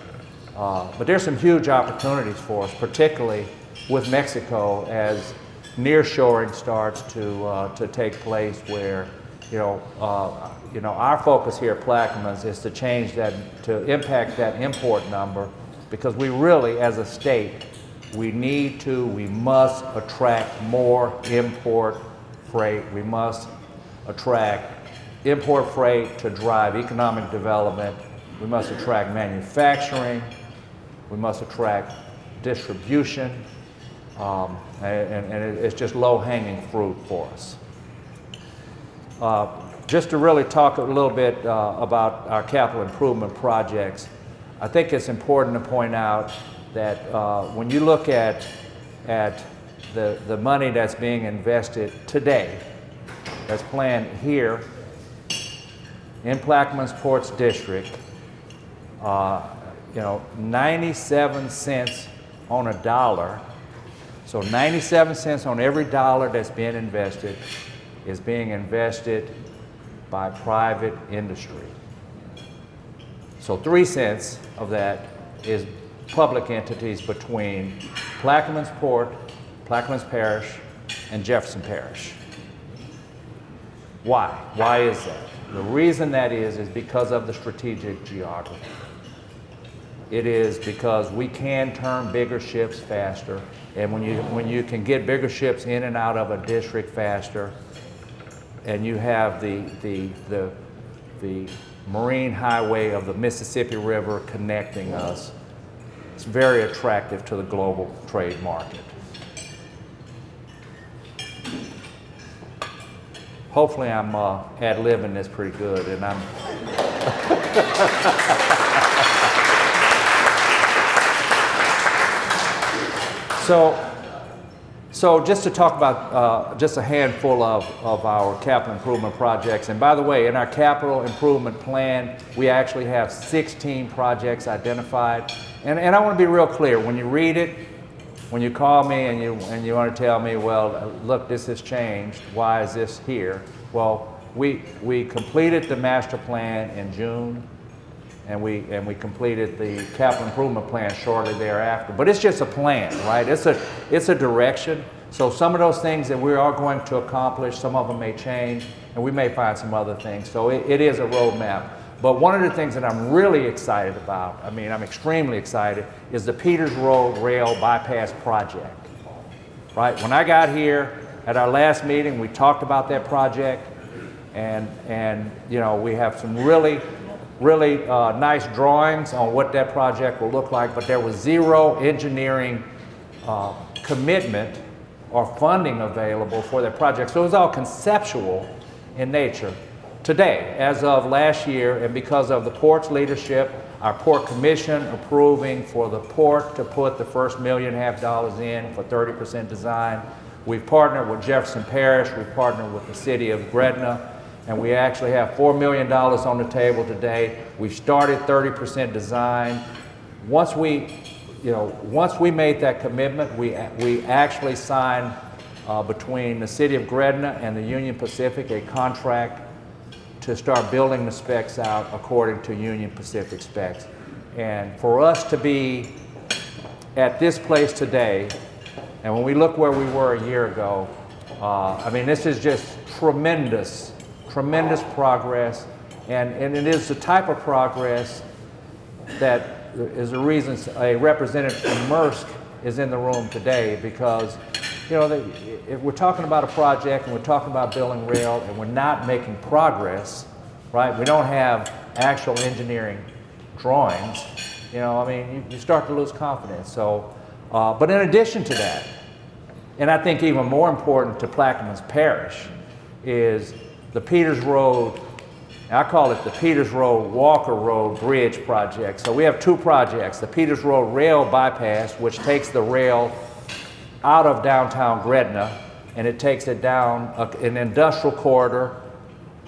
But there's some huge opportunities for us, particularly with Mexico, as nearshoring starts to take place, where our focus here at Plaquemines is to change that, to impact that import number, because we really, as a state, we must attract more import freight. We must attract import freight to drive economic development. We must attract manufacturing. We must attract distribution. And it's just low-hanging fruit for us. Just to really talk a little bit about our capital improvement projects, I think it's important to point out that when you look at the money that's being invested today, that's planned here in Plaquemines Ports District, 97 cents on a dollar. So 97 cents on every dollar that's being invested is being invested by private industry. So 3 cents of that is public entities between Plaquemines Port, Plaquemines Parish, and Jefferson Parish. Why? Why is that? The reason that is because of the strategic geography. It is because we can turn bigger ships faster, and when you can get bigger ships in and out of a district faster, and you have the marine highway of the Mississippi River connecting us, it's very attractive to the global trade market. Hopefully I'm ad-libbing this pretty good, and I'm So just to talk about just a handful of our capital improvement projects. And by the way, in our capital improvement plan, we actually have 16 projects identified. And I want to be real clear. When you read it, when you call me and you want to tell me, well, look, this has changed. Why is this here? Well, we completed the master plan in June, and we completed the capital improvement plan shortly thereafter. But it's just a plan, right? It's a direction. So some of those things that we are going to accomplish, some of them may change, and we may find some other things. So it is a roadmap. But one of the things that I'm really excited about, I mean, I'm extremely excited, is the Peters Road Rail Bypass Project. Right? When I got here at our last meeting, we talked about that project, and you know, we have some really nice drawings on what that project will look like, but there was zero engineering commitment or funding available for that project. So it was all conceptual in nature. Today, as of last year, and because of the port's leadership, our port commission approving for the port to put the first $1.5 million in for 30% design, we've partnered with Jefferson Parish, we've partnered with the city of Gretna, and we actually have $4 million on the table today. We've started 30% design. Once we made that commitment, we actually signed between the city of Gretna and the Union Pacific a contract to start building the specs out according to Union Pacific specs. And for us to be at this place today, and when we look where we were a year ago, I mean, this is just tremendous progress, and it is the type of progress that is the reason a representative from Maersk is in the room today, because you know, if we're talking about a project and we're talking about building rail and we're not making progress, right? We don't have actual engineering drawings, you know, I mean, you start to lose confidence. So, but in addition to that, and I think even more important to Plaquemines Parish, is the Peters Road, I call it the Peters Road Walker Road Bridge project. So we have two projects, the Peters Road Rail Bypass, which takes the rail out of downtown Gretna, and it takes it down an industrial corridor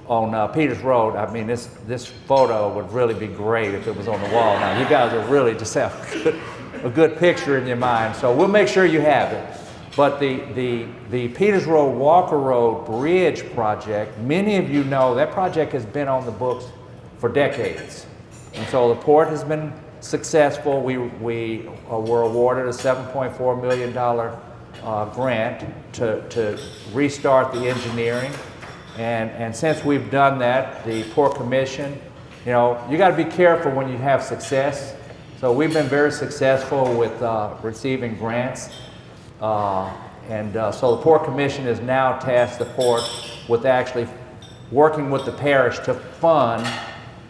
on Peters Road. I mean, this photo would really be great if it was on the wall. Now, you guys will really just have a good picture in your mind, so we'll make sure you have it. But the Peters Road Walker Road Bridge project, many of you know that project has been on the books for decades. And so the port has been successful. We were awarded a $7.4 million grant to restart the engineering. And since we've done that, the Port Commission, you know, you got to be careful when you have success. So we've been very successful with receiving grants. So the Port Commission has now tasked the port with actually working with the parish to fund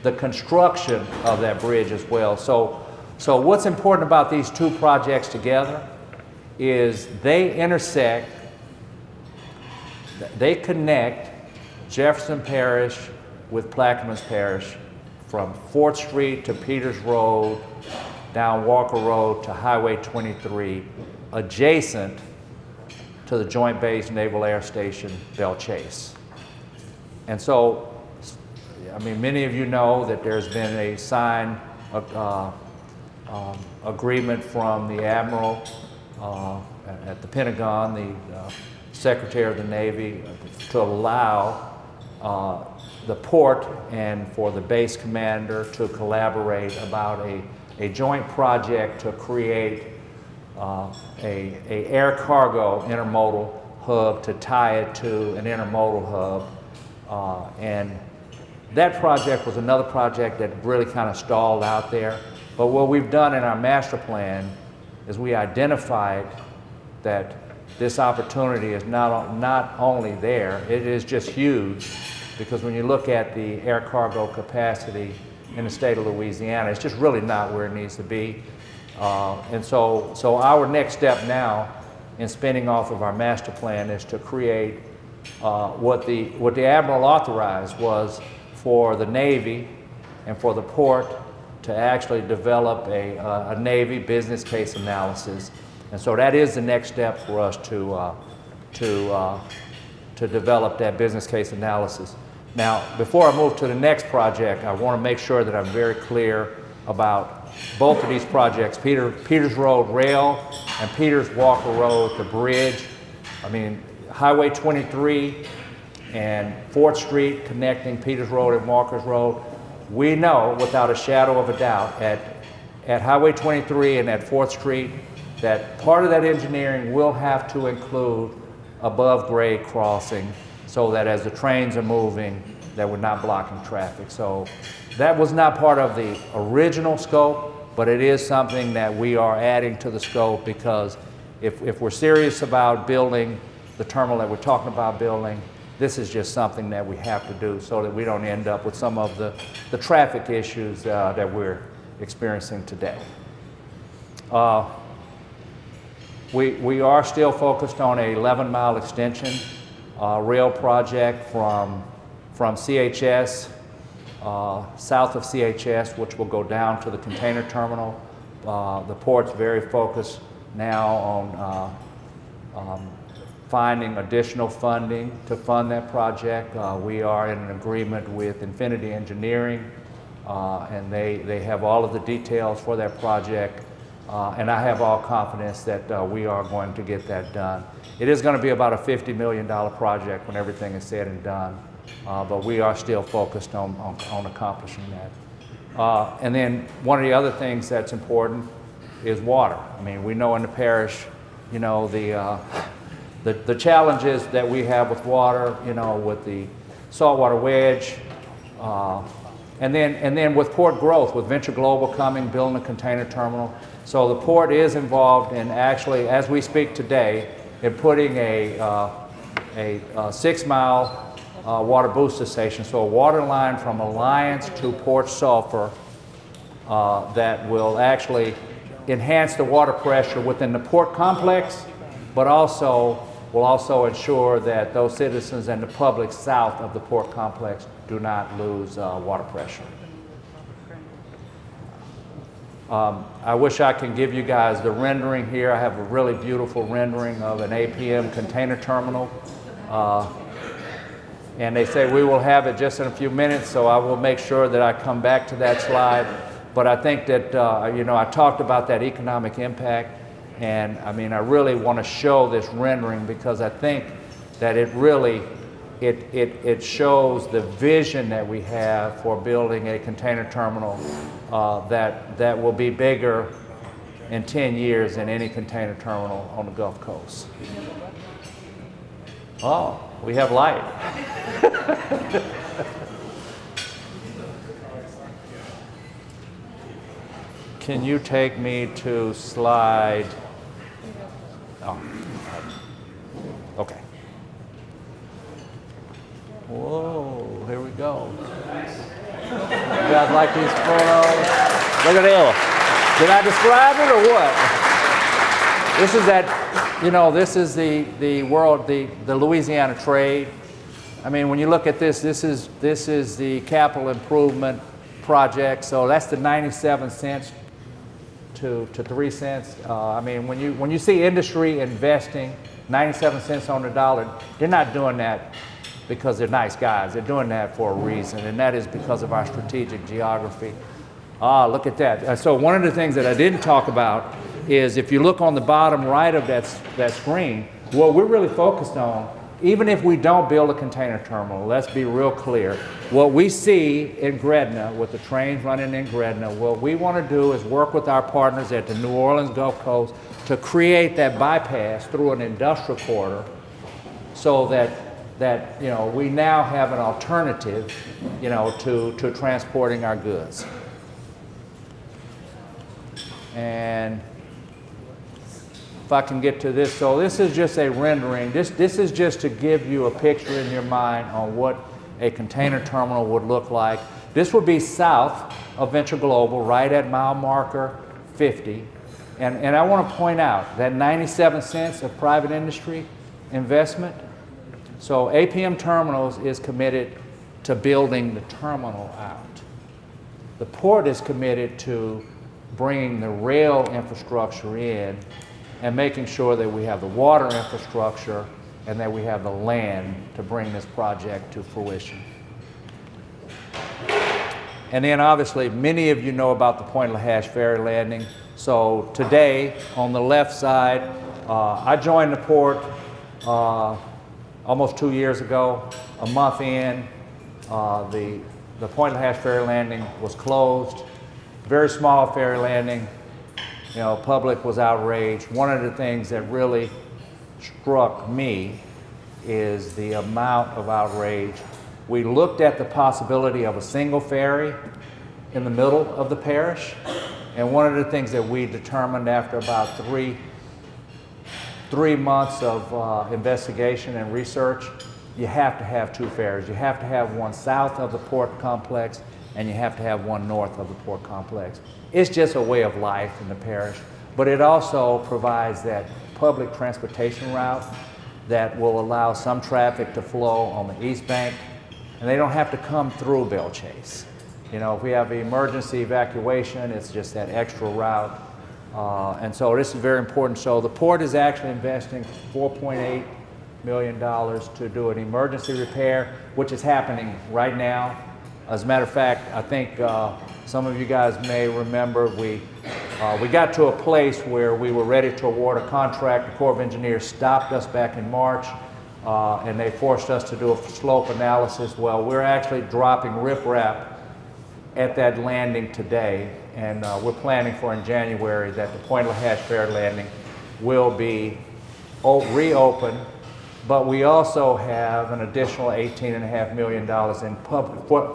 the construction of that bridge as well. So what's important about these two projects together is they intersect, they connect Jefferson Parish with Plaquemines Parish from 4th Street to Peters Road, down Walker Road to Highway 23, adjacent to the Joint Base Naval Air Station, Belle Chase. And so, I mean, many of you know that there's been a signed agreement from the Admiral at the Pentagon, the Secretary of the Navy, to allow the port and for the base commander to collaborate about a joint project to create a air cargo intermodal hub to tie it to an intermodal hub. And that project was another project that really kind of stalled out there. But what we've done in our master plan is we identified that this opportunity is not only there, it is just huge, because when you look at the air cargo capacity in the state of Louisiana, it's just really not where it needs to be. And so our next step now in spinning off of our master plan is to create what the Admiral authorized was for the Navy and for the port to actually develop a Navy business case analysis. And so that is the next step for us to develop that business case analysis. Now, before I move to the next project, I want to make sure that I'm very clear about both of these projects, Peters Road Rail and Peters Walker Road, the bridge. I mean, Highway 23 and 4th Street connecting Peters Road and Walker's Road. We know without a shadow of a doubt at Highway 23 and at 4th Street, that part of that engineering will have to include above grade crossing so that as the trains are moving, that we're not blocking traffic. So that was not part of the original scope, but it is something that we are adding to the scope because if we're serious about building the terminal that we're talking about building, this is just something that we have to do so that we don't end up with some of the traffic issues that we're experiencing today. We are still focused on a 11-mile extension rail project from CHS, south of CHS, which will go down to the container terminal. The port's very focused now on finding additional funding to fund that project. We are in an agreement with Infinity Engineering, and they have all of the details for that project. And I have all confidence that we are going to get that done. It is going to be about a $50 million project when everything is said and done, but we are still focused on accomplishing that. And then one of the other things that's important is water. I mean, we know in the parish, you know, the challenges that we have with water, you know, with the saltwater wedge, and then with port growth, with Venture Global coming, building a container terminal. So the port is involved in actually, as we speak today, in putting a 6-mile water booster station, so a water line from Alliance to Port Sulphur that will actually enhance the water pressure within the port complex, but also will also ensure that those citizens and the public south of the port complex do not lose water pressure. I wish I can give you guys the rendering here. I have a really beautiful rendering of an APM container terminal. And they say we will have it just in a few minutes, so I will make sure that I come back to that slide. But I think that, you know, I talked about that economic impact, and I mean, I really want to show this rendering because I think that it really, it shows the vision that we have for building a container terminal that will be bigger in 10 years than any container terminal on the Gulf Coast. Oh, we have light. Can you take me to slide? Oh, okay. Whoa, here we go. You guys like these photos? Look at this. Did I describe it or what? This is that, you know, this is the Louisiana trade. I mean, when you look at this, this is the capital improvement project. So that's the 97 cents to 3 cents. I mean, when you see industry investing 97 cents on the dollar, they're not doing that because they're nice guys. They're doing that for a reason, and that is because of our strategic geography. Look at that. So one of the things that I didn't talk about is if you look on the bottom right of that screen, what we're really focused on, even if we don't build a container terminal, let's be real clear, what we see in Gretna, with the trains running in Gretna, what we want to do is work with our partners at the New Orleans Gulf Coast to create that bypass through an industrial corridor so that you know, we now have an alternative, you know, to transporting our goods. And if I can get to this, so this is just a rendering. This is just to give you a picture in your mind on what a container terminal would look like. This would be south of Venture Global, right at mile marker 50. And I want to point out that 97 cents of private industry investment. So APM Terminals is committed to building the terminal out. The port is committed to bringing the rail infrastructure in and making sure that we have the water infrastructure and that we have the land to bring this project to fruition. And then obviously, many of you know about the Point Lahash ferry landing. So today, on the left side, I joined the port almost 2 years ago. A month in, the Point Lahash ferry landing was closed. Very small ferry landing. public was outraged. One of the things that really struck me is the amount of outrage. We looked at the possibility of a single ferry in the middle of the parish, and one of the things that we determined after about three months of investigation and research, you have to have two ferries. You have to have one south of the port complex, and you have to have one north of the port complex. It's just a way of life in the parish, but it also provides that public transportation route that will allow some traffic to flow on the east bank, and they don't have to come through Belle Chase. If we have emergency evacuation, it's just that extra route. And so this is very important. So the port is actually investing $4.8 million to do an emergency repair, which is happening right now. As a matter of fact, I think some of you guys may remember we got to a place where we were ready to award a contract. The Corps of Engineers stopped us back in March, and they forced us to do a slope analysis. Well, we're actually dropping riprap at that landing today, and we're planning for in January that the Point Lahatch Fair landing will be reopened. But we also have an additional $18.5 million in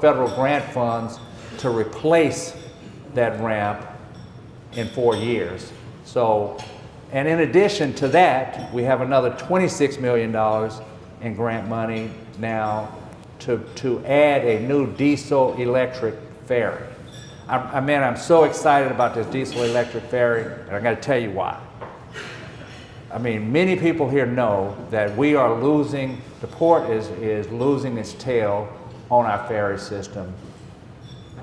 federal grant funds to replace that ramp in 4 years. So, and in addition to that, we have another $26 million in grant money now to add a new diesel electric ferry. I'm so excited about this diesel electric ferry, and I gotta tell you why. Many people here know that we are losing, the port is losing its tail on our ferry system.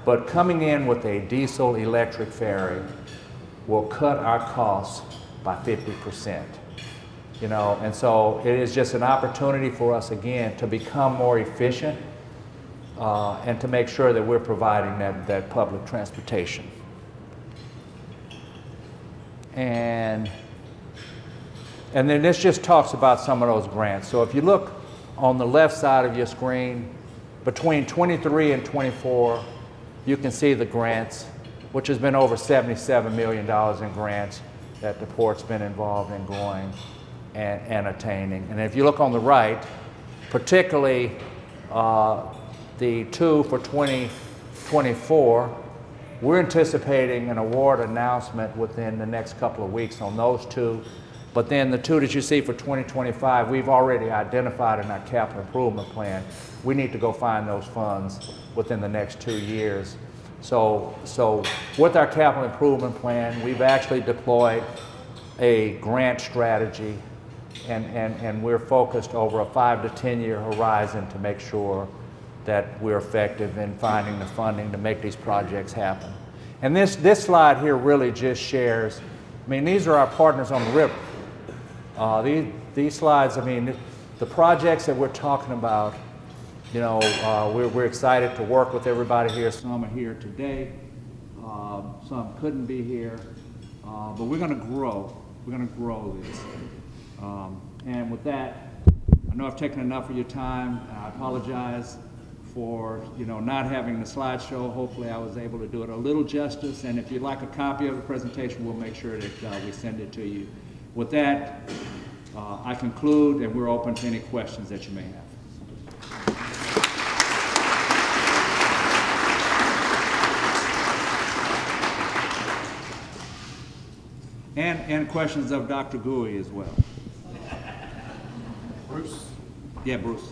But coming in with a diesel electric ferry will cut our costs by 50%. And so it is just an opportunity for us again to become more efficient and to make sure that we're providing that public transportation. And then this just talks about some of those grants. So if you look on the left side of your screen, between 23 and 24, you can see the grants, which has been over $77 million in grants that the port's been involved in going and attaining. And if you look on the right, particularly the two for 2024, we're anticipating an award announcement within the next couple of weeks on those two. But then the two that you see for 2025, we've already identified in our capital improvement plan. We need to go find those funds within the next 2 years. So with our capital improvement plan, we've actually deployed a grant strategy, and we're focused over a 5 to 10 year horizon to make sure that we're effective in finding the funding to make these projects happen. And this slide here really just shares, these are our partners on the river. These slides, the projects that we're talking about, we're excited to work with everybody here. Some are here today, some couldn't be here, but we're going to grow. We're going to grow this. And with that, I know I've taken enough of your time. I apologize for not having the slideshow. Hopefully I was able to do it a little justice, and if you'd like a copy of the presentation, we'll make sure that we send it to you. With that, I conclude, and we're open to any questions that you may have. And questions of Dr. Guey as well. Bruce? Yeah, Bruce.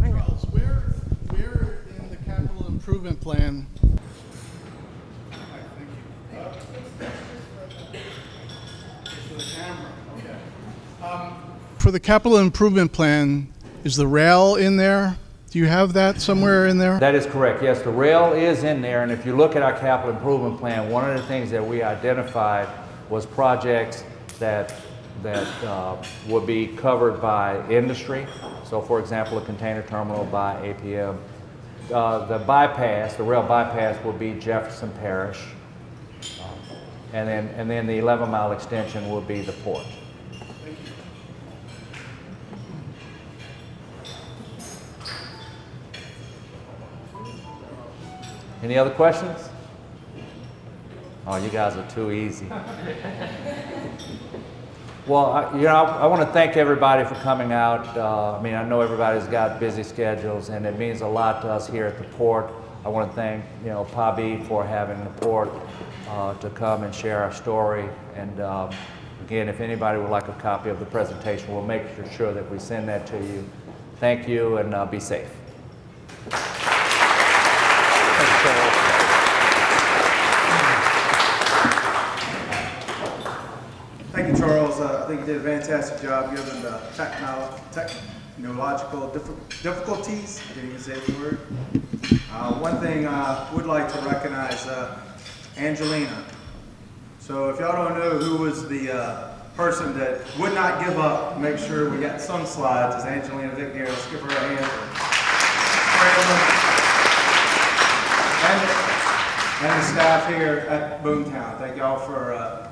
Charles, where in the capital improvement plan? For the capital improvement plan, is the rail in there? Do you have that somewhere in there? That is correct. Yes, the rail is in there, and if you look at our capital improvement plan, one of the things that we identified was projects that would be covered by industry. So, for example, a container terminal by APM. The rail bypass will be Jefferson Parish, and then the 11-mile extension will be the port. Any other questions? Oh, you guys are too easy. Well, I want to thank everybody for coming out. I mean, I know everybody's got busy schedules, and it means a lot to us here at the port. I want to thank, PABI for having the port to come and share our story. And again, if anybody would like a copy of the presentation, we'll make sure that we send that to you. Thank you, and be safe. Thank you, Charles. I think you did a fantastic job given the technological difficulties. I didn't even say the word. One thing I would like to recognize, Angelina. So if y'all don't know who was the person that would not give up, make sure we got some slides, is Angelina Vignero. Let's give her a hand. And the staff here at Boomtown. Thank y'all for,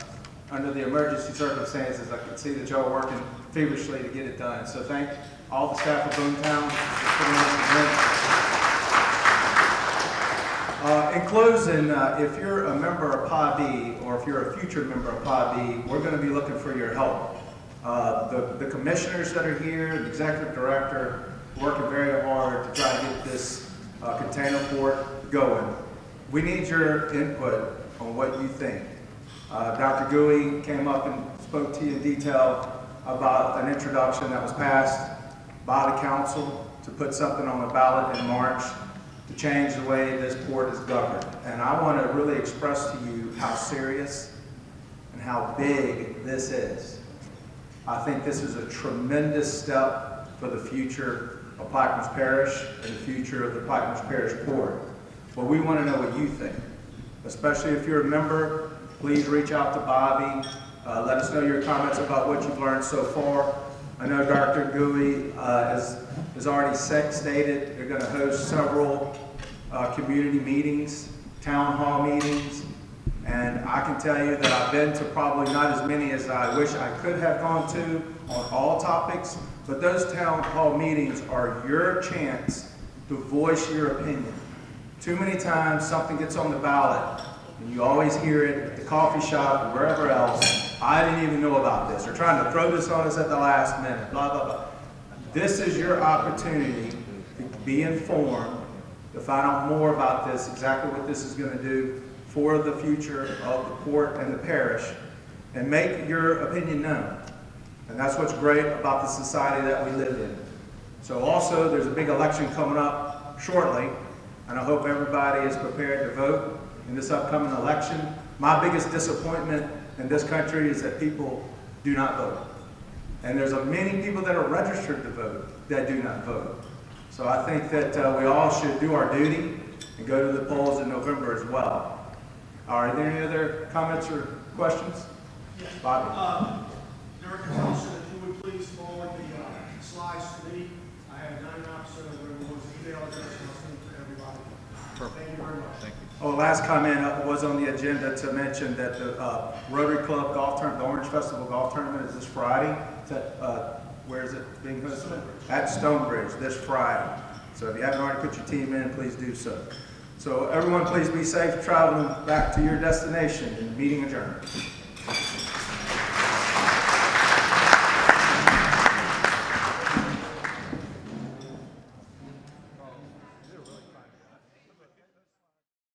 under the emergency circumstances, I can see that y'all are working feverishly to get it done. So thank all the staff of Boomtown for putting this event. In closing, if you're a member of PABI or if you're a future member of PABI, we're going to be looking for your help. The commissioners that are here, the executive director, working very hard to try to get this container port going. We need your input on what you think. Dr. Guey came up and spoke to you in detail about an introduction that was passed by the council to put something on the ballot in March to change the way this port is governed. And I want to really express to you how serious and how big this is. I think this is a tremendous step for the future of Plaquemines Parish and the future of the Plaquemines Parish Port. But we want to know what you think, especially if you're a member. Please reach out to PABI. Let us know your comments about what you've learned so far. I know Dr. Guey has already stated they're going to host several community meetings, town hall meetings, and I can tell you that I've been to probably not as many as I wish I could have gone to on all topics, but those town hall meetings are your chance to voice your opinion. Too many times something gets on the ballot and you always hear it at the coffee shop or wherever else. I didn't even know about this. They're trying to throw this on us at the last minute, blah, blah, blah. This is your opportunity to be informed, to find out more about this, exactly what this is going to do for the future of the port and the parish, and make your opinion known. And that's what's great about the society that we live in. So also, there's a big election coming up shortly, and I hope everybody is prepared to vote in this upcoming election. My biggest disappointment in this country is that people do not vote. And there's many people that are registered to vote that do not vote. So I think that we all should do our duty and go to the polls in November as well. Are there any other comments or questions? Yes. Bobby. Director Tillotson, if you would please forward the slides to me. I have 99% of everyone's email address and I'll send it to everybody. Perfect. Thank you very much. Thank you. Oh, last comment was on the agenda to mention that the Rotary Club golf tournament, the Orange Festival golf tournament is this Friday. It's at, where is it being hosted? At Stonebridge this Friday. So if you haven't already put your team in, please do so. So everyone please be safe traveling back to your destination and meeting adjourned.